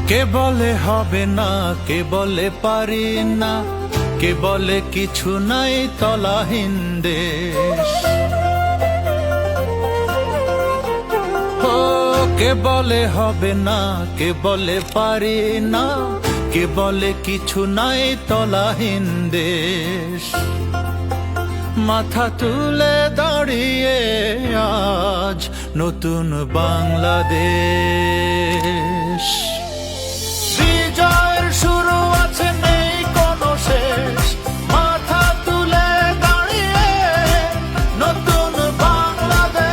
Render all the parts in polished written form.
কে বলে হবে না, কে বলে পারি না, কে বলে কিছু নাই তলাহীন দেশ। ও কে বলে হবে না, কে বলে পারি না, কে বলে কিছু নাই তলাহীন দেশ। মাথা তুলে দাঁড়িয়ে আজ নতুন বাংলাদেশ। বিজয়ের শুরু আছে, নেই কোনো শেষ। মাথা তুলে দাঁড়িয়ে নতুন বাংলাদেশ,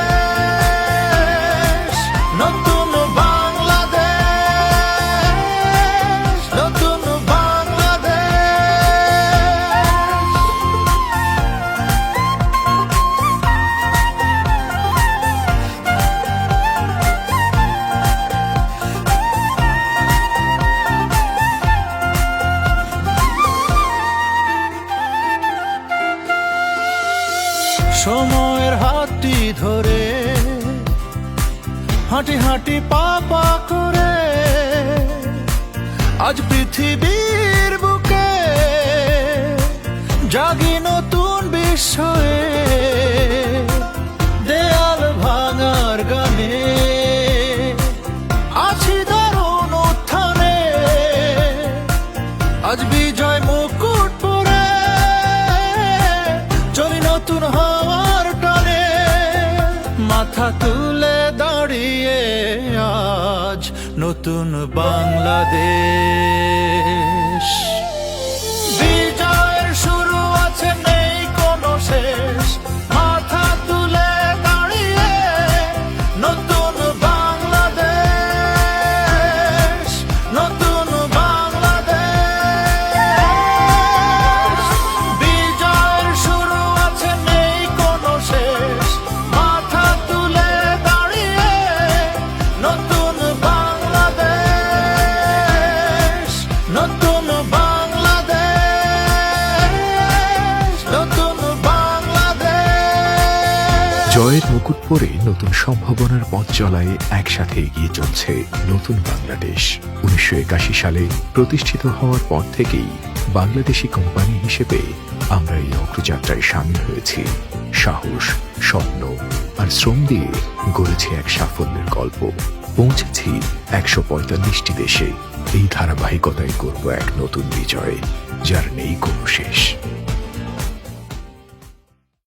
নতুন বাংলাদেশ, নতুন বাংলাদেশ। সময়ের হাতটি ধরে হাঁটি হাঁটি পা পা করে আজ পৃথিবীর বুকে জাগি নতুন বিস্ময়ে। দেয়াল ভাঙার গানে আছি দারুণ উত্থানে, আজ বিজয় মুকুট পরে চলি নতুন হওয়ার টানে। মাথা তুলে দাঁড়িয়ে আজ নতুন বাংলাদেশ। বিজয়ের শুরু আছে, নেই কোনো শেষ। মাথা তুলে দাঁড়িয়ে নতুন বাংলাদেশ, নতুন বাংলাদেশ। বিজয়ের শুরু আছে, নেই কোনো শেষ। মাথা তুলে দাঁড়িয়ে নতুন বাংলাদেশ, নতুন বাংলাদেশ, নতুন বাংলাদেশ। জয়ের মুকুট পরে নতুন সম্ভাবনার পথ চলায় একসাথে এগিয়ে চলছে নতুন বাংলাদেশ। 1981 সালে প্রতিষ্ঠিত হওয়ার পর থেকেই বাংলাদেশি কোম্পানি হিসেবে আমরা এই অগ্রযাত্রায় সামিল হয়েছি। সাহস, স্বপ্ন আর শ্রম দিয়ে গড়েছি এক সাফল্যের গল্প। পৌঁছেছি 145টি দেশে। এই ধারাবাহিকতায় করব এক নতুন বিজয়, যার নেই কোনো শেষ।